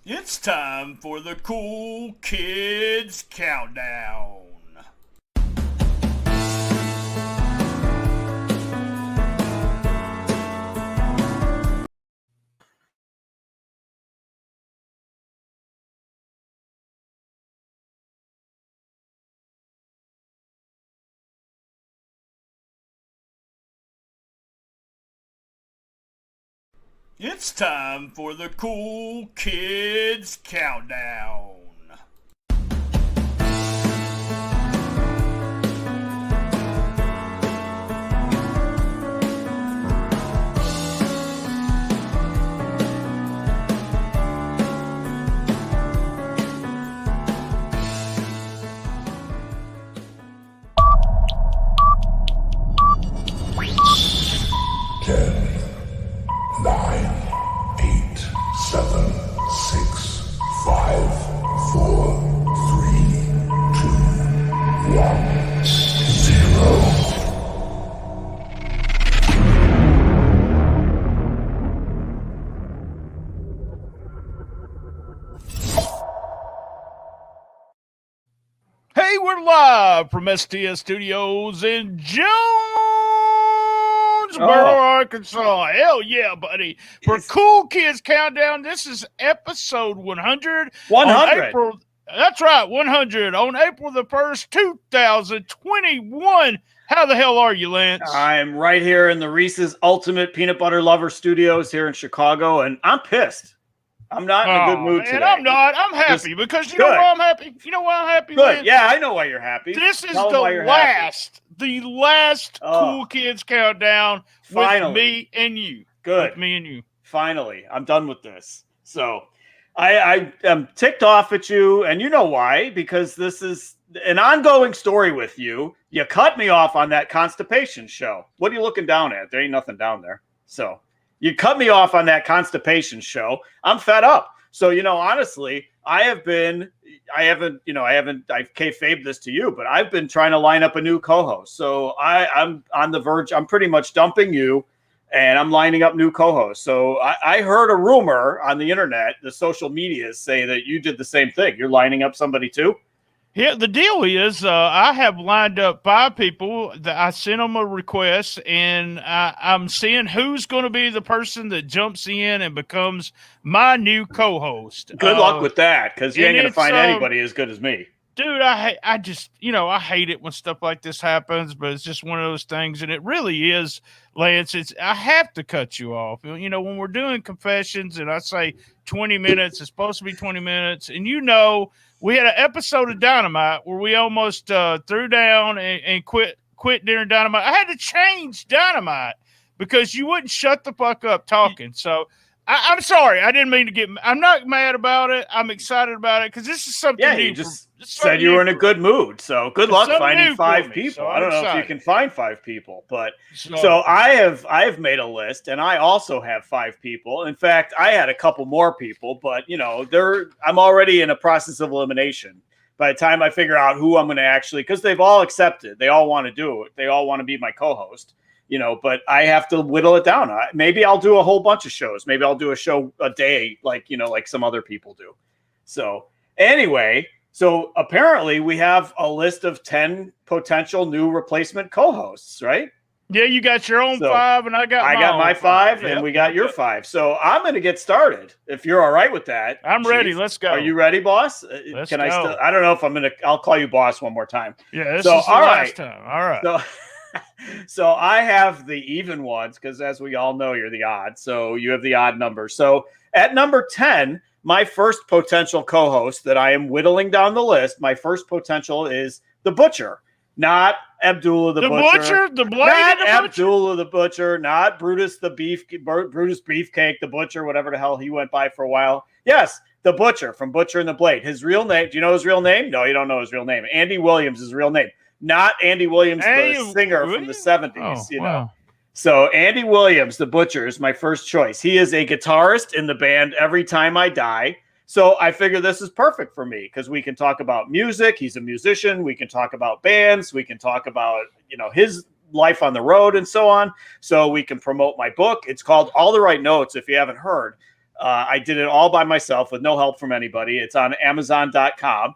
It's time for the Cool Kids Countdown. It's time for the Cool Kids Countdown. Hey, we're live from STS Studios in Jonesboro, Arkansas. Hell yeah, buddy. For Cool Kids Countdown, this is episode 100. 100. That's right, 100 on April the 1st, 2021. How the hell are you, Lance? I'm right here in the Reese's Ultimate Peanut Butter Lover Studios here in Chicago, and I'm pissed. I'm not in a good mood today. I'm not. I'm happy because you know why I'm happy? You know why I'm happy? Good. Lance? Yeah, I know why you're happy. This is the last Cool Kids Countdown with me and you. Good. With me and you. Finally. I'm done with this. So I am ticked off at you, and you know why, because this is an ongoing story with you. You cut me off on that constipation show. What are you looking down at? There ain't nothing down there. So you cut me off on that constipation show. I'm fed up. So, honestly, I've kayfabed this to you, but I've been trying to line up a new co-host. So I'm on the verge. I'm pretty much dumping you, and I'm lining up new co-hosts. So I heard a rumor on the internet, the social medias say that you did the same thing. You're lining up somebody too? Yeah, the deal is I have lined up 5 people that I sent them a request, and I'm seeing who's going to be the person that jumps in and becomes my new co-host. Good luck with that, because you ain't going to find anybody as good as me. Dude, I just, I hate it when stuff like this happens, but it's just one of those things, and it really is, Lance. I have to cut you off. When we're doing confessions and I say 20 minutes, it's supposed to be 20 minutes, and we had an episode of Dynamite where we almost threw down and quit during Dynamite. I had to change Dynamite because you wouldn't shut the fuck up talking. So I'm sorry. I didn't mean to get – I'm not mad about it. I'm excited about it because this is something new. You just said you were in a good mood. So good luck finding 5 people. So I don't know if you can find 5 people. But so I have made a list, and I also have 5 people. In fact, I had a couple more people, but, I'm already in a process of elimination. By the time I figure out who I'm going to actually – because they've all accepted. They all want to do it. They all want to be my co-host. But I have to whittle it down. Maybe I'll do a whole bunch of shows. Maybe I'll do a show a day, like some other people do. So anyway, so apparently we have a list of 10 potential new replacement co-hosts, right? Yeah, you got your own 5, and I got my 5, and we got your 5. So I'm going to get started. If you're all right with that, I'm ready. Let's go. Are you ready, boss? Let's go. I don't know if I'll call you boss one more time. Yeah, this is the last time. All right. So I have the even ones because, as we all know, you're the odd. So you have the odd number. So at number 10, my first potential co-host that I am whittling down the list, my first potential is the Butcher, not Abdullah the Butcher. Not Abdullah the Butcher, not Brutus Beefcake, the Butcher, whatever the hell he went by for a while. Yes, the Butcher from Butcher and the Blade. His real name, do you know his real name? No, you don't know his real name. Andy Williams is his real name. Not Andy Williams, the singer from the 70s, Wow. So Andy Williams, the Butcher, is my first choice. He is a guitarist in the band Every Time I Die. So I figure this is perfect for me because we can talk about music. He's a musician. We can talk about bands. We can talk about, his life on the road and so on. So we can promote my book. It's called All the Right Notes, if you haven't heard. I did it all by myself with no help from anybody. It's on Amazon.com.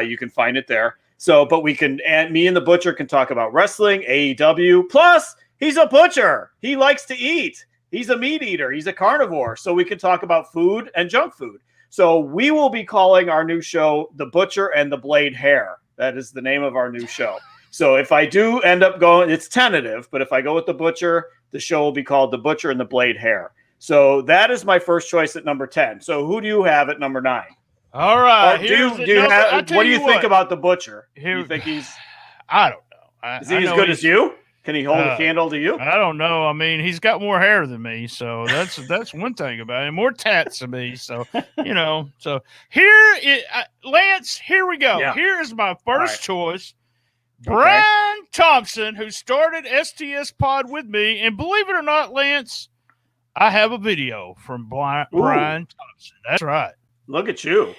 You can find it there. So, but me and the Butcher can talk about wrestling, AEW. Plus, he's a butcher. He likes to eat. He's a meat eater. He's a carnivore. So we can talk about food and junk food. So we will be calling our new show The Butcher and the Blade Hair. That is the name of our new show. So if I do end up going, it's tentative, but if I go with The Butcher, the show will be called The Butcher and the Blade Hair. So that is my first choice at number 10. So who do you have at number 9? All right. What do you think about the Butcher? You think he's? I don't know. Is he as good as you? Can he hold a candle to you? I don't know. I mean, he's got more hair than me, so that's one thing about him. More tats than me, so So Lance, here we go. Yeah. Here is my first choice. Brian Thompson, who started STS Pod with me, and believe it or not, Lance, I have a video from Brian Thompson. That's right. Look at you.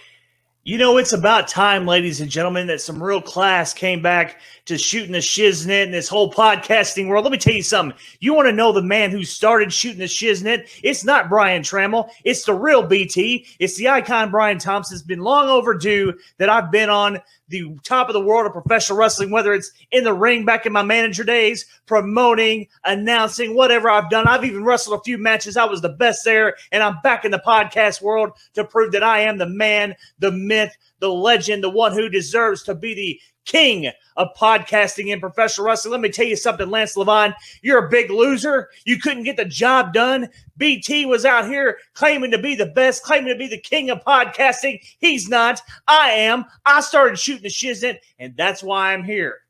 It's about time, ladies and gentlemen, that some real class came back to Shooting the Shiznit and this whole podcasting world. Let me tell you something. You want to know the man who started Shooting the Shiznit? It's not Brian Trammell. It's the real BT. It's the icon Brian Thompson. It's been long overdue that I've been on the top of the world of professional wrestling, whether it's in the ring back in my manager days, promoting, announcing, whatever I've done. I've even wrestled a few matches. I was the best there, and I'm back in the podcast world to prove that I am the man, the myth, the legend, the one who deserves to be the king of podcasting in professional wrestling. Let me tell you something, Lance Levine. You're a big loser. You couldn't get the job done. BT was out here claiming to be the best, claiming to be the king of podcasting. He's not. I am. I started Shooting the Shiznit, and that's why I'm here,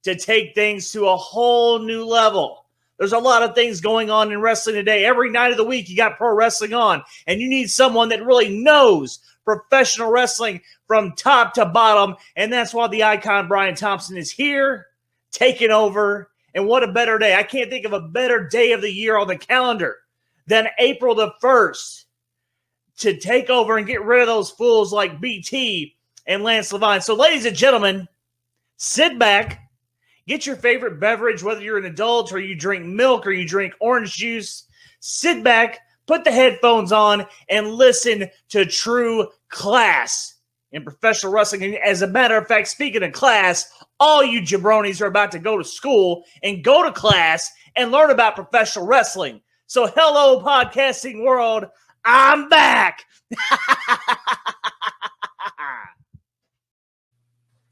to take things to a whole new level. There's a lot of things going on in wrestling today. Every night of the week, you got pro wrestling on, and you need someone that really knows professional wrestling from top to bottom, and that's why the icon Brian Thompson is here, taking over. And what a better day. I can't think of a better day of the year on the calendar than April the 1st to take over and get rid of those fools like BT and Lance Levine. So, ladies and gentlemen, sit back, get your favorite beverage, whether you're an adult or you drink milk or you drink orange juice. Sit back, put the headphones on, and listen to true class in professional wrestling. And as a matter of fact, speaking of class, all you jabronis are about to go to school and go to class and learn about professional wrestling. So hello, podcasting world. I'm back.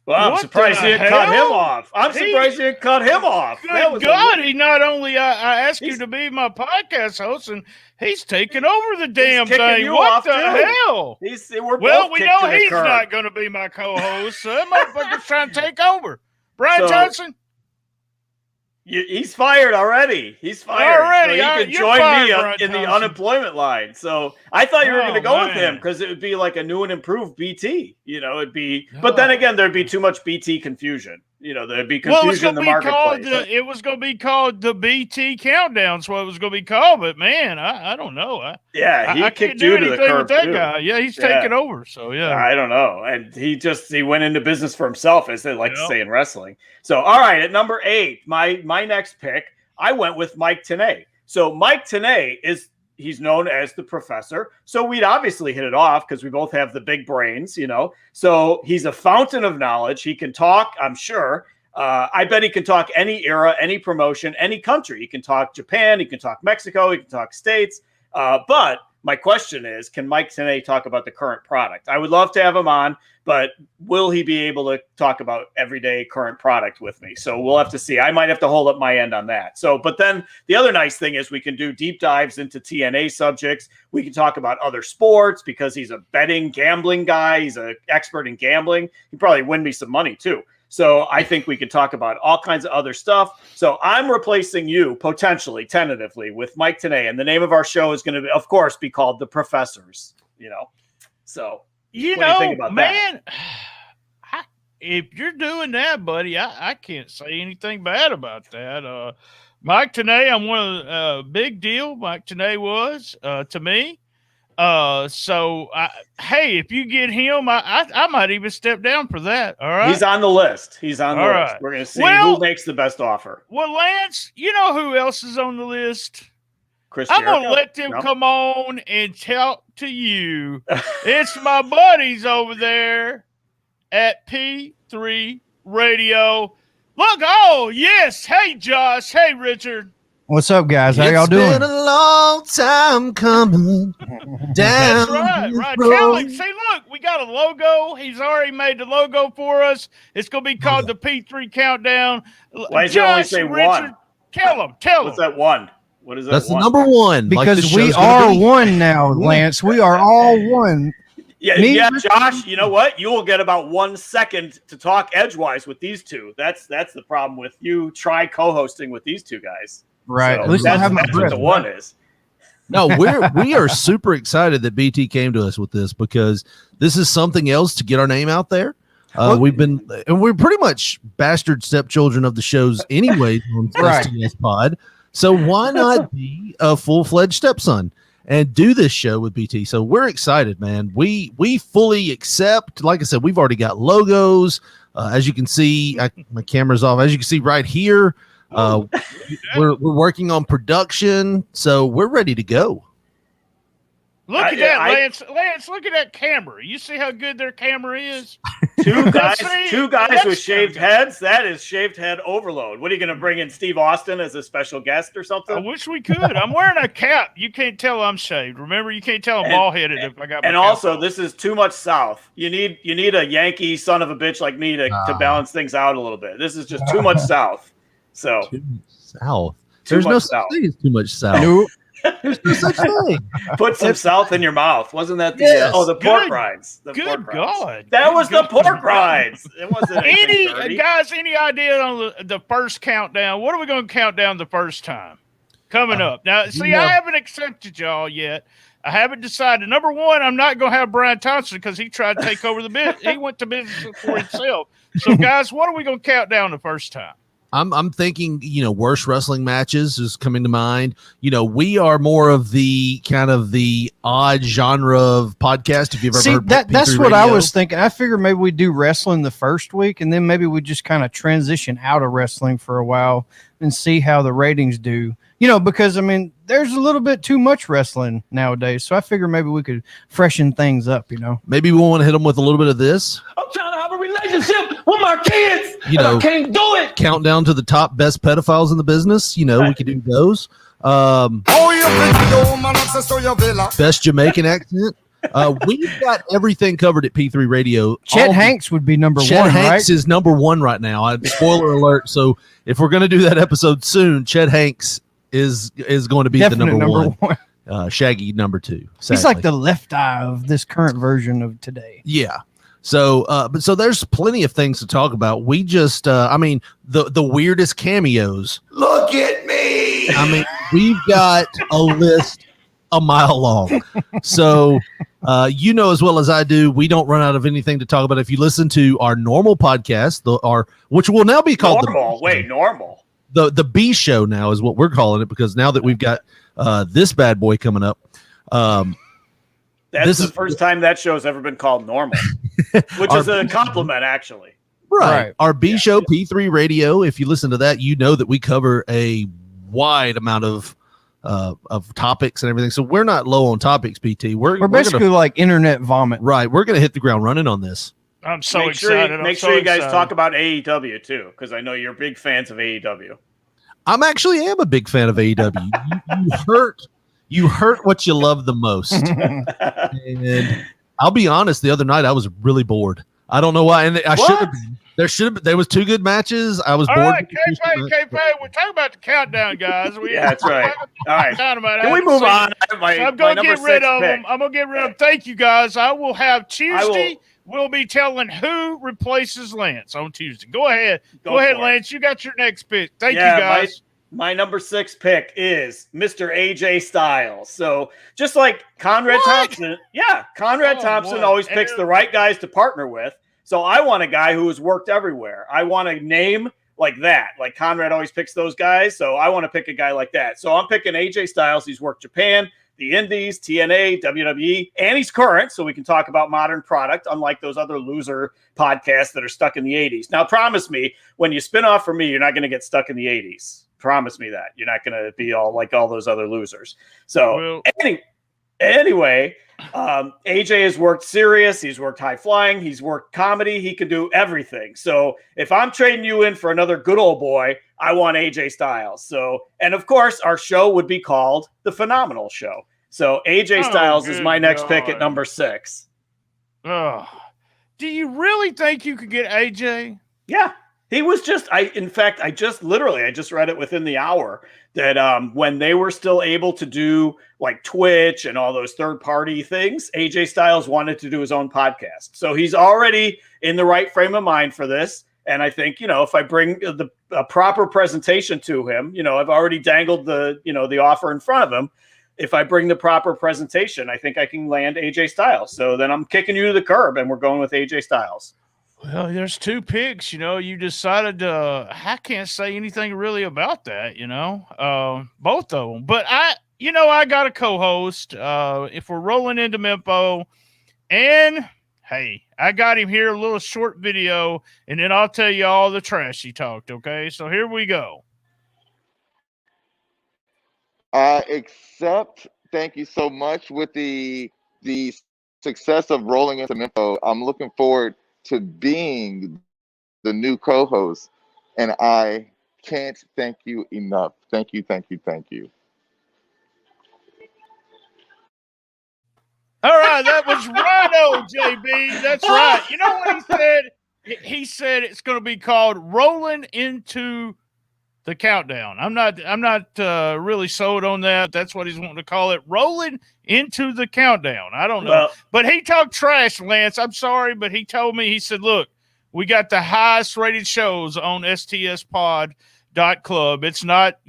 Well, I'm surprised you didn't cut him off. Good God, he not only I asked you to be my podcast host, and he's taking over the damn thing. What the hell? We know he's not going to be my co-host. So that motherfucker's trying to take over. Brian Johnson. He's fired already. He's fired. So you can join me in the unemployment line. So I thought you were going to go with him because it would be like a new and improved BT. It'd be. But then again, there'd be too much BT confusion. There'd be confusion in the marketplace. It was going to be called the BT Countdown. That's what it was going to be called. But man, I don't know. I kicked you to the curb with that guy. Yeah, he's taking over. So yeah, I don't know. And he went into business for himself, as they like to say in wrestling. So all right, at number 8, my next pick, I went with Mike Tenay. So Mike Tenay he's known as the Professor. So we'd obviously hit it off because we both have the big brains, So he's a fountain of knowledge. He can talk, I'm sure. I bet he can talk any era, any promotion, any country. He can talk Japan. He can talk Mexico. He can talk States. But my question is, can Mike Tenay talk about the current product? I would love to have him on, but will he be able to talk about everyday current product with me? So we'll have to see. I might have to hold up my end on that. But then the other nice thing is we can do deep dives into TNA subjects. We can talk about other sports because he's a betting, gambling guy. He's an expert in gambling. He'd probably win me some money too. So I think we could talk about all kinds of other stuff. So I'm replacing you potentially, tentatively, with Mike Tenay. And the name of our show is going to, of course, be called The Professors, So what do you think about that? If you're doing that, buddy, I can't say anything bad about that. Mike Tenay, I'm one of the big deal. Mike Tenay was to me. Hey, if you get him, I might even step down for that. All right. He's on the list. We're going to see who makes the best offer. Well, Lance, you know who else is on the list? Chris I'm Jericho? going to let them No? come on and talk to you. It's my buddies over there at P3 Radio. Look, oh, yes. Hey, Josh. Hey, Richard. What's up, guys? How y'all doing? It's been a long time coming down. That's right. this Right. road. Kelly, see, look, we got a logo. He's already made the logo for us. It's going to be called the P3 Countdown. Why did you only say one? Tell him. What's that one? What is that? That's the one? number one. like the Because we show's gonna are be. one now, Lance. We are all one. Yeah, Me- yeah, Josh. You know what? You will get about 1 second to talk edgewise with these two. That's the problem with you. Try co-hosting with these two guys. Right. So At least I that's, have my that's what breath. the one is. No, we are super excited that BT came to us with this because this is something else to get our name out there. We're pretty much bastard stepchildren of the shows anyway on Right. STS Pod. So why not be a full-fledged stepson and do this show with BT? So we're excited, man. We fully accept. Like I said, we've already got logos. As you can see, my camera's off. As you can see right here, we're working on production, so we're ready to go. Look at that, Lance. Lance, look at that camera. You see how good their camera is? Two guys that's with shaved heads. That is shaved head overload. What are you going to bring in Steve Austin as a special guest or I something? wish we could. I'm wearing a cap. You can't tell I'm shaved. Remember, you can't tell I'm bald headed if I got my And cap also, on. this is too much South. You need a Yankee son of a bitch like me to balance things out a little bit. This is just too much South. So Too much South. Too There's no much such South. thing as too much South. Nope. There's no such thing. put some South in your mouth. Wasn't that the Yes. the pork Good- rinds? The Good pork rinds. God. That was the Good pork God. rinds. It wasn't anything dirty. Any idea on the first countdown? What are we going to count down the first time? Coming up. Now, see, I haven't accepted y'all yet. I haven't decided. Number one, I'm not going to have Brian Thompson because he tried to take over the bit. He went to business for himself. So, guys, what are we going to count down the first time? I'm thinking, worst wrestling matches is coming to mind. We are more of the kind of the odd genre of podcast. If you've ever See, heard that's P3 what I Radio. was thinking. I figured maybe we do wrestling the first week, and then maybe we just kind of transition out of wrestling for a while and see how the ratings do. Because, there's a little bit too much wrestling nowadays. So I figure maybe we could freshen things up, Maybe we want to hit them with a little bit of this. I'm trying to have a relationship with my kids, You and know, I can't do it. Countdown to the top best pedophiles in the business. We could do those. Best Jamaican accent. We've got everything covered at P3 Radio. Chet All- Hanks would be number Chet one, Hanks right? is number one right now. Spoiler alert. So if we're going to do that episode soon, Chet Hanks is going to be Definite the number one. one. Shaggy number two. He's like the left eye of this current version of today. Yeah. So, so there's plenty of things to talk about. We just, the weirdest cameos. Look at me. We've got a list a mile long. So, as well as I do, we don't run out of anything to talk about. If you listen to our normal podcast, which will now be called Normal. Normal. the B show now is what we're calling it, because now that we've got this bad boy coming up, That's This the is- first time that show's ever been called normal, which is a compliment, actually. right. Our B show, P3 Radio. If you listen to that, you know that we cover a wide amount of topics and everything. So we're not low on topics, PT. We're basically like internet vomit. right. We're gonna hit the ground running on this. I'm so make excited. Make sure you guys talk about AEW too, because I know you're big fans of E AEW. I'm actually am a big fan of AEW. You hurt what you love the most. And I'll be honest, the other night I was really bored. I don't know why, and I should have been. There was two good matches. I was All bored. right, K-Fay, we're talking about the countdown, guys. Yeah, that's right. All right. Can we Can move on? I'm going to get rid of them. I'm going to get rid of them. Thank you, guys. I will have Tuesday. We'll be telling who replaces Lance on Tuesday. Go ahead. Go ahead, Lance. You got your next pick. Thank you, guys. My number 6 pick is Mr. AJ Styles. So just like Conrad Thompson, Conrad Thompson always picks the right guys to partner with. So I want a guy who has worked everywhere. I want a name like that. Like Conrad always picks those guys. So I want to pick a guy like that. So I'm picking AJ Styles. He's worked Japan, the Indies, TNA, WWE, and he's current. So we can talk about modern product, unlike those other loser podcasts that are stuck in the 80s. Now, promise me, when you spin off from me, you're not going to get stuck in the 80s. Promise me that you're not going to be all like all those other losers. So Well, anyway, AJ has worked serious. He's worked high flying. He's worked comedy. He can do everything. So if I'm trading you in for another good old boy, I want AJ Styles. So, and of course, our show would be called The Phenomenal Show. So AJ Styles is my next pick at number 6. do you really think you could get AJ? Yeah. He was just, in fact, I just read it within the hour that when they were still able to do like Twitch and all those third-party things, AJ Styles wanted to do his own podcast. So he's already in the right frame of mind for this. And I think, if I bring a proper presentation to him, I've already dangled the offer in front of him. If I bring the proper presentation, I think I can land AJ Styles. So then I'm kicking you to the curb and we're going with AJ Styles. Well, there's 2 picks, you decided I can't say anything really about that, both of them. But I got a co-host if we're rolling into Mempo, and hey, I got him here, a little short video, and then I'll tell you all the trash he talked, okay? So here we go. Except, thank you so much with the success of rolling into Mempo. I'm looking forward to being the new co-host, and I can't thank you enough. Thank you. All right, that was Rhino, JB. That's right. You know what he said? He said it's going to be called Rolling Into the Countdown. I'm not really sold on that. That's what he's wanting to call it. Rolling Into the Countdown. I don't know. Well, but he talked trash, Lance. I'm sorry, but he told me, he said, look, we got the highest rated shows on stspod.club. It's not,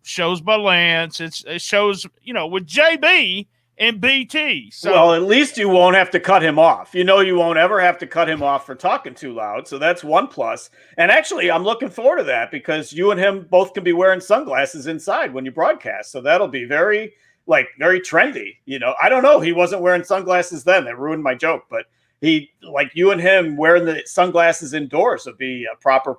shows by Lance. It's shows, with JB and BT. So, well, at least you won't have to cut him off. You won't ever have to cut him off for talking too loud. So that's one plus. And actually, I'm looking forward to that because you and him both can be wearing sunglasses inside when you broadcast. So that'll be very trendy. I don't know. He wasn't wearing sunglasses then. That ruined my joke. But you and him wearing the sunglasses indoors would be a proper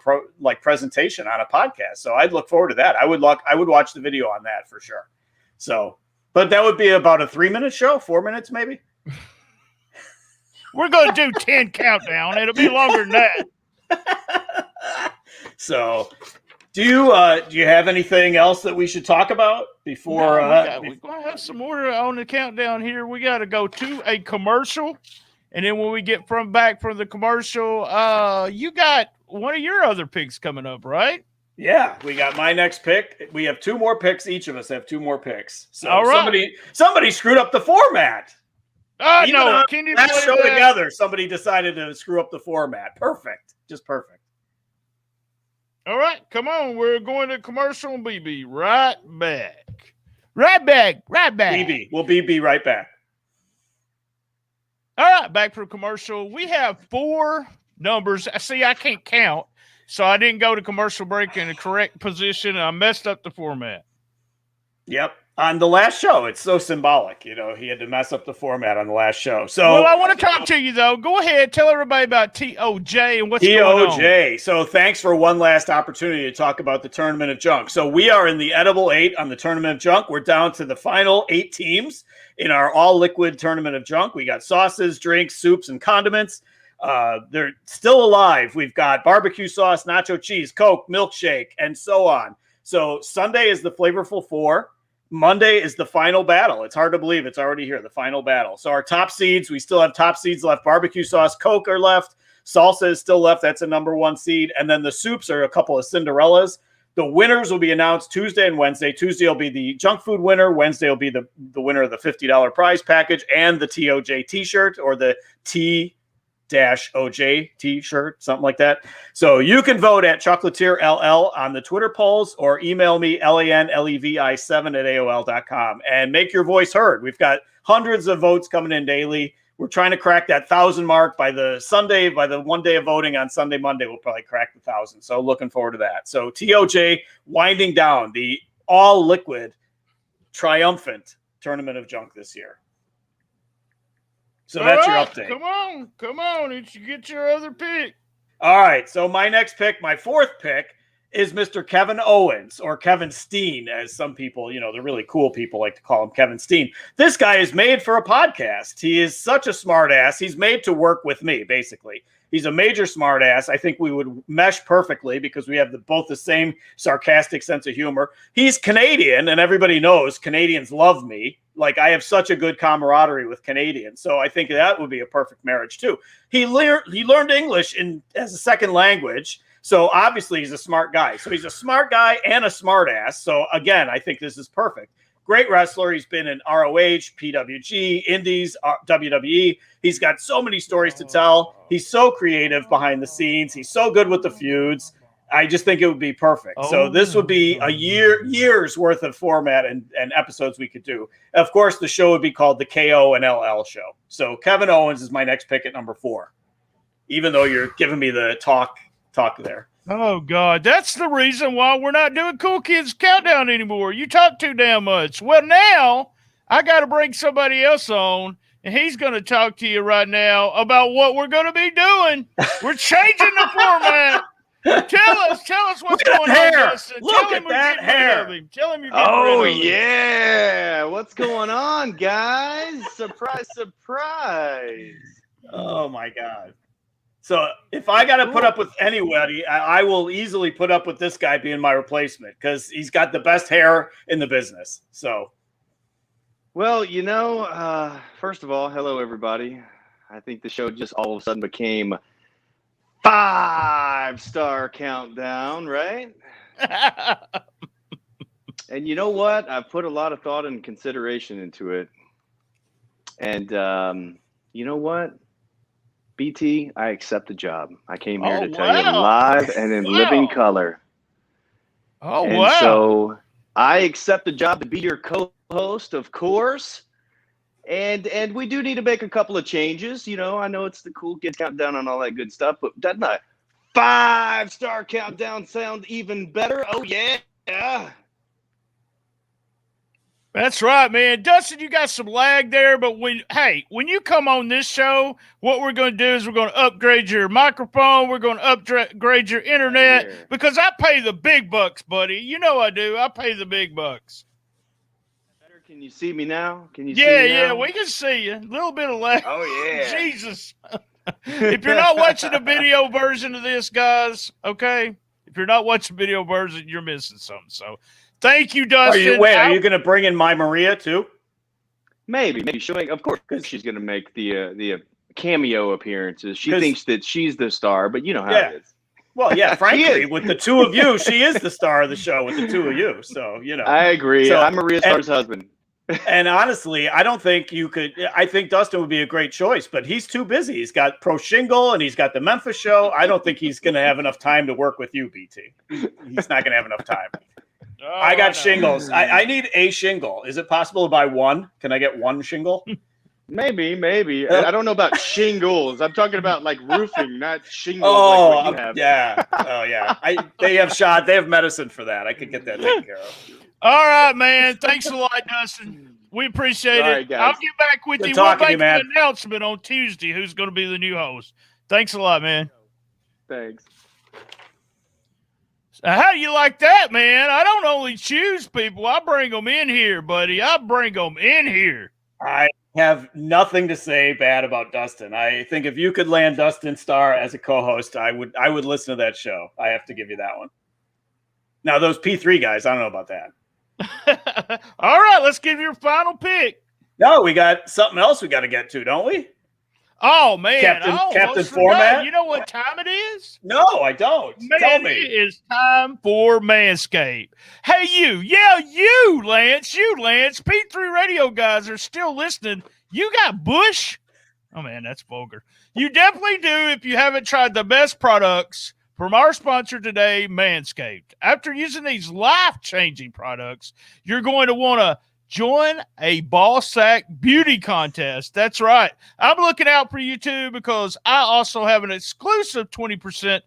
presentation on a podcast. So I'd look forward to that. I would watch the video on that for sure. So. But that would be about a 3-minute show, 4 minutes maybe. We're going to do 10 countdown. It'll be longer than that. So, do you have anything else that we should talk about before? We're going to have some order on the countdown here. We got to go to a commercial, and then when we get back from the commercial, you got one of your other picks coming up, right? Yeah, we got my next pick. We have 2 more picks. Each of us have 2 more picks. So all right. somebody screwed up the format. No, can you last show together? Somebody decided to screw up the format. Perfect, just perfect. All right, come on. We're going to commercial. BB, right back. Right back. BB, we'll be right back. All right, back for commercial. We have 4 numbers. See, I can't count. So I didn't go to commercial break in the correct position, and I messed up the format. Yep. On the last show, it's so symbolic. He had to mess up the format on the last show. So, well, I want to talk to you, though. Go ahead. Tell everybody about TOJ and what's going on. TOJ. So thanks for one last opportunity to talk about the Tournament of Junk. So we are in the Edible 8 on the Tournament of Junk. We're down to the final 8 teams in our all-liquid Tournament of Junk. We got sauces, drinks, soups, and condiments. They're still alive. We've got barbecue sauce, nacho cheese, Coke, milkshake, and so on. So Sunday is the Flavorful 4. Monday is the final battle. It's hard to believe it's already here, the final battle. So our top seeds, we still have top seeds left. Barbecue sauce, Coke are left. Salsa is still left. That's a number 1 seed. And then the soups are a couple of Cinderellas. The winners will be announced Tuesday and Wednesday. Tuesday will be the junk food winner. Wednesday will be the winner of the $50 prize package and the TOJ t-shirt or the T-OJ t-shirt, something like that. So you can vote at Chocolatier LL on the Twitter polls or email me lanlevi7@aol.com and make your voice heard. We've got hundreds of votes coming in daily. We're trying to crack that 1,000 mark by the one day of voting on Sunday, Monday. We'll probably crack the 1,000. So looking forward to that. So TOJ winding down the all liquid triumphant Tournament of Junk this year. So that's your update. Come on. You get your other pick. All right. So my next pick, my 4th pick, is Mr. Kevin Owens, or Kevin Steen, as some people, the really cool people like to call him Kevin Steen. This guy is made for a podcast. He is such a smart ass. He's made to work with me, basically. He's a major smart ass. I think we would mesh perfectly because we have both the same sarcastic sense of humor. He's Canadian, and everybody knows Canadians love me. Like, I have such a good camaraderie with Canadians. So I think that would be a perfect marriage, too. He learned English as a second language. So obviously he's a smart guy. So he's a smart guy and a smart ass. So again, I think this is perfect. Great wrestler. He's been in ROH, PWG, Indies, WWE. He's got so many stories to tell. He's so creative behind the scenes. He's so good with the feuds. I just think it would be perfect. So this would be a year's worth of format and episodes we could do. Of course, the show would be called the KO and LL show. So Kevin Owens is my next pick at number 4, even though you're giving me the talk there. Oh, God. That's the reason why we're not doing Cool Kids Countdown anymore. You talk too damn much. Well, now I got to bring somebody else on, and he's going to talk to you right now about what we're going to be doing. We're changing the format. Tell us what's going on, Justin. Look at that hair. Tell him you're getting Oh, rid of him. yeah. What's going on, guys? Surprise, surprise. Oh, my God. So if I got to put up with anybody, I will easily put up with this guy being my replacement because he's got the best hair in the business. So, Well, first of all, hello, everybody. I think the show just all of a sudden became 5-star countdown, right? And you know what? I've put a lot of thought and consideration into it. And you know what? BT, I accept the job. I came here to tell you live and in living color. Oh, And wow. so I accept the job to be your co-host, of course. And we do need to make a couple of changes. I know it's the Cool Kids Countdown and all that good stuff, but doesn't a 5-star countdown sound even better? Oh, yeah. That's right, man. Dustin, you got some lag there, but when you come on this show, what we're going to do is we're going to upgrade your microphone. We're going to upgrade your internet because I pay the big bucks, buddy. You know I do. I pay the big bucks. Better? Can you see me now? Can you see me now? Yeah, we can see you. A little bit of lag. Oh, yeah. Jesus. If you're not watching the video version of this, guys, okay? If you're not watching the video version, you're missing something. So thank you, Dustin. Are you going to bring in my Maria too? Maybe she'll make. Of course, she's going to make the cameo appearances. She thinks that she's the star, but you know how it is. Well, yeah, frankly, with the two of you, she is the star of the show with the two of you. So, I agree. So, I'm Maria Starr's husband. And honestly, I don't think you could. I think Dustin would be a great choice, but he's too busy. He's got Pro Shingle and he's got the Memphis show. I don't think he's going to have enough time to work with you, BT. He's not going to have enough time. Oh, I got shingles. I need a shingle. Is it possible to buy one? Can I get one shingle? Maybe. I don't know about shingles. I'm talking about like roofing, not shingles. Oh, like what you have. yeah. Oh, yeah. They have medicine for that. I could get that taken care of. All right, man. Thanks a lot, Dustin. We appreciate All it. right, guys. I'll get back with Good you. We'll talking to make you, man. an announcement on Tuesday who's going to be the new host. Thanks a lot, man. Thanks. How do you like that, man? I don't only choose people. I bring them in here, buddy. I bring them in here. I have nothing to say bad about Dustin. I think if you could land Dustin Starr as a co-host, I would listen to that show. I have to give you that one. Now, those P3 guys, I don't know about that. All right, let's give your final pick. No, we got something else we got to get to, don't we? Oh, man. Captain Format? You know what time it is? No, I don't. Man, Tell me. it is time for Manscaped. Hey, you. Yeah, you, Lance. P3 radio guys are still listening. You got Bush? Oh, man, that's vulgar. You definitely do if you haven't tried the best products from our sponsor today, Manscaped. After using these life-changing products, you're going to want to join a ball sack beauty contest. That's right. I'm looking out for you too because I also have an exclusive 20%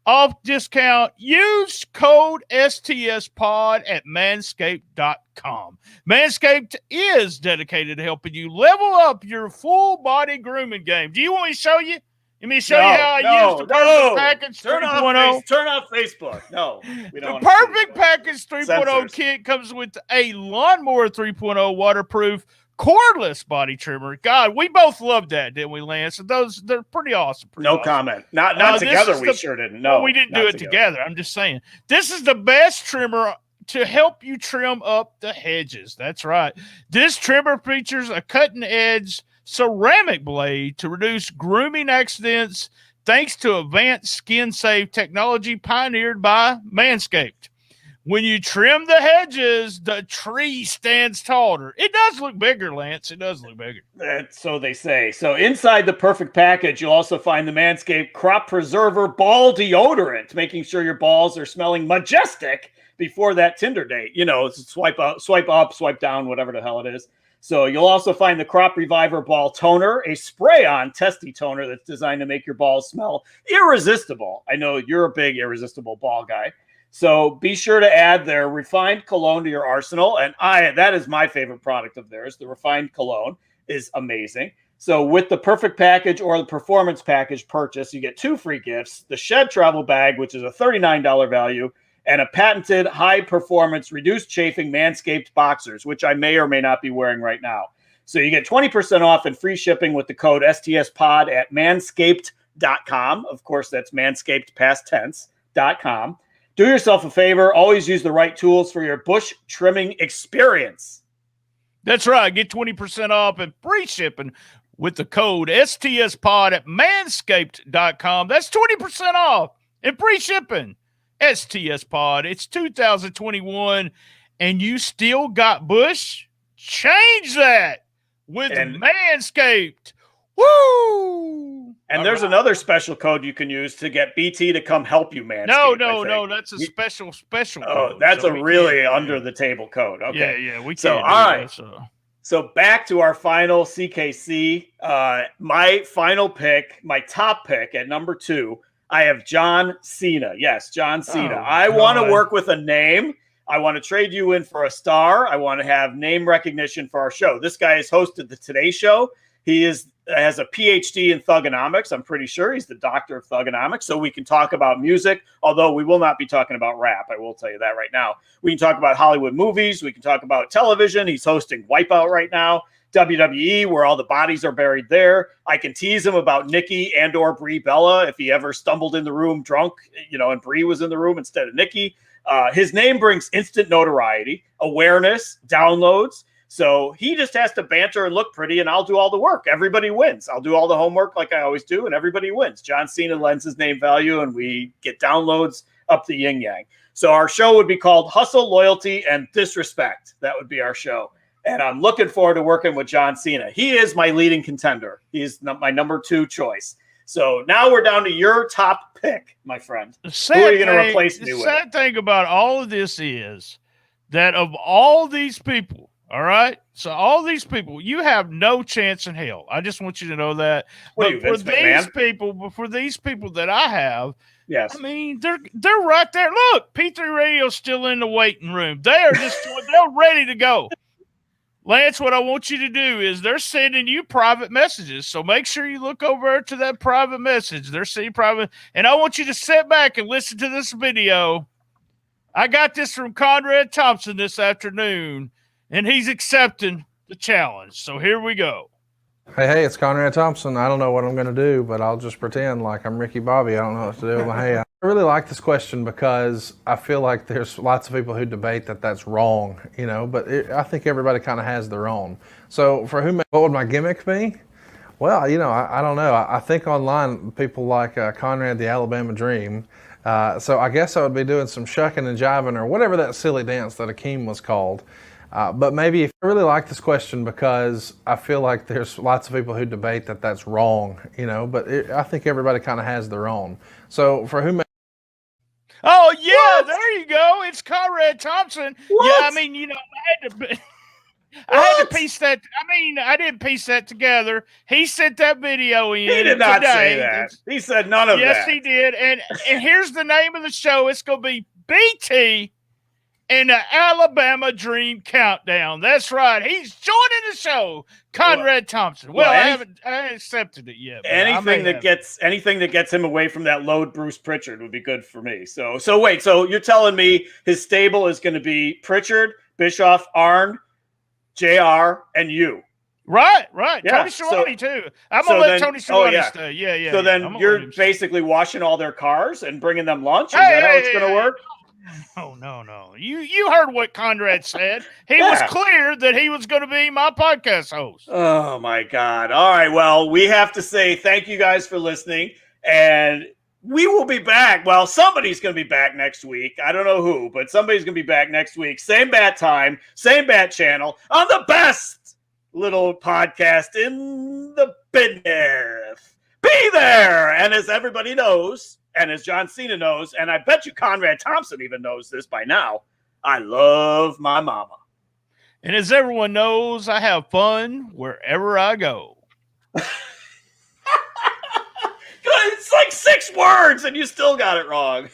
off discount. Use code STSPOD at manscaped.com. Manscaped is dedicated to helping you level up your full body grooming game. Do you want me to show you? Let me show you how I use the perfect package 3.0. Turn off Facebook. No, we The don't. perfect package 3.0 Censors. kit comes with a lawnmower 3.0 waterproof cordless body trimmer. God, we both loved that, didn't we, Lance? They're pretty awesome. No comment. Not together. We sure didn't. No, well, we didn't do it together. I'm just saying. This is the best trimmer to help you trim up the hedges. That's right. This trimmer features a cutting edge ceramic blade to reduce grooming accidents thanks to advanced skin safe technology pioneered by Manscaped. When you trim the hedges, the tree stands taller. It does look bigger, Lance. It does look bigger. So they say. So inside the perfect package, you'll also find the Manscaped Crop Preserver Ball Deodorant, making sure your balls are smelling majestic before that Tinder date. You know, swipe up, swipe down, whatever the hell it is. So you'll also find the Crop Reviver Ball Toner, a spray-on testy toner that's designed to make your balls smell irresistible. I know you're a big irresistible ball guy. So be sure to add their refined cologne to your arsenal. And that is my favorite product of theirs. The refined cologne is amazing. So with the perfect package or the performance package purchase, you get 2 free gifts, the Shed Travel Bag, which is a $39 value, and a patented high-performance reduced chafing Manscaped boxers, which I may or may not be wearing right now. So you get 20% off and free shipping with the code STSPOD at manscaped.com. Of course, that's Manscaped past tense.com. Do yourself a favor. Always use the right tools for your bush trimming experience. That's right. Get 20% off and free shipping with the code STSPOD at manscaped.com. That's 20% off and free shipping. STSPOD. It's 2021 and you still got bush? Change that with Manscaped. Woo! And there's another special code you can use to get BT to come help you, man. No. That's a special code. Oh, that's a really under-the-table code. Okay. Yeah, we can't. So, all right. So back to our final CKC. My final pick, my top pick at number 2, I have John Cena. Yes, John Cena. I want to work with a name. I want to trade you in for a star. I want to have name recognition for our show. This guy has hosted the Today Show. He has a PhD in thugonomics. I'm pretty sure he's the doctor of thugonomics. So we can talk about music, although we will not be talking about rap. I will tell you that right now. We can talk about Hollywood movies. We can talk about television. He's hosting Wipeout right now. WWE, where all the bodies are buried there. I can tease him about Nikki and or Brie Bella if he ever stumbled in the room drunk, and Brie was in the room instead of Nikki. His name brings instant notoriety, awareness, downloads. So he just has to banter and look pretty, and I'll do all the work. Everybody wins. I'll do all the homework like I always do, and everybody wins. John Cena lends his name value, and we get downloads up the yin-yang. So our show would be called Hustle, Loyalty, and Disrespect. That would be our show. And I'm looking forward to working with John Cena. He is my leading contender. He's my number 2 choice. So now we're down to your top pick, my friend. Who are you going to replace me with? The sad thing about all of this is that of all these people, all right? So all these people, you have no chance in hell. I just want you to know that. But for these people that I have, yes, I mean, they're right there. Look, P3 Radio's still in the waiting room. They're ready to go. Lance, what I want you to do is they're sending you private messages. So make sure you look over to that private message. They're sending private. And I want you to sit back and listen to this video. I got this from Conrad Thompson this afternoon, and he's accepting the challenge. So here we go. Hey, it's Conrad Thompson. I don't know what I'm going to do, but I'll just pretend like I'm Ricky Bobby. I don't know what to do with my hair. I really like this question because I feel like there's lots of people who debate that that's wrong, but I think everybody kind of has their own. So what would my gimmick be? Well, I don't know. I think online people like Conrad the Alabama Dream. So I guess I would be doing some shucking and jiving or whatever that silly dance that Akeem was called. But maybe I really like this question because I feel like there's lots of people who debate that that's wrong, but I think everybody kind of has their own. So Oh, yeah, what? There you go. It's Conrad Thompson. What? Yeah, I mean, I had to piece that. I mean, I didn't piece that together. He sent that video in. He did not say that. He said none of that. Yes, he did. And here's the name of the show. It's going to be BT in the Alabama Dream Countdown. That's right. He's joining the show, Conrad Thompson. Well, I haven't accepted it yet. Anything that gets him away from that load Bruce Pritchard would be good for me. So wait, so you're telling me his stable is going to be Pritchard, Bischoff, Arn, JR, and you. Right. Yeah, Tony Schiavone, too. I'm going to let Tony Schiavone stay. Yeah. So then you're basically washing all their cars and bringing them lunch? Is that how it's going to work? Oh, no. You heard what Conrad said. He was clear that he was going to be my podcast host. Oh, my God. All right. Well, we have to say thank you guys for listening. And we will be back. Well, somebody's going to be back next week. I don't know who, but somebody's going to be back next week. Same bat time, same bat channel on the best little podcast in the business. Be there. And as everybody knows, and as John Cena knows, and I bet you Conrad Thompson even knows this by now, I love my mama. And as everyone knows, I have fun wherever I go. It's like 6 words and you still got it wrong.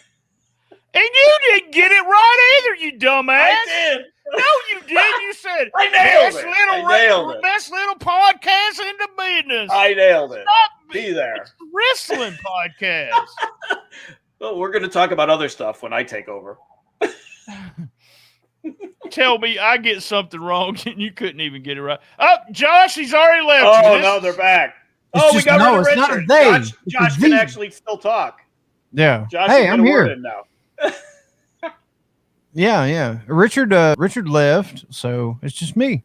And you didn't get it right either, you dumbass. I did. No, you did. You said I nailed it. Best little podcast in the business. I nailed it. Stop Be there. It's a wrestling podcast. Well, we're going to talk about other stuff when I take over. Tell me I get something wrong and you couldn't even get it right. Oh, Josh, he's already left. Oh, no, they're back. We got rid of Richard. Not they. Josh can actually still talk. Yeah. Josh, hey, I'm here now. Yeah. Richard left, so it's just me.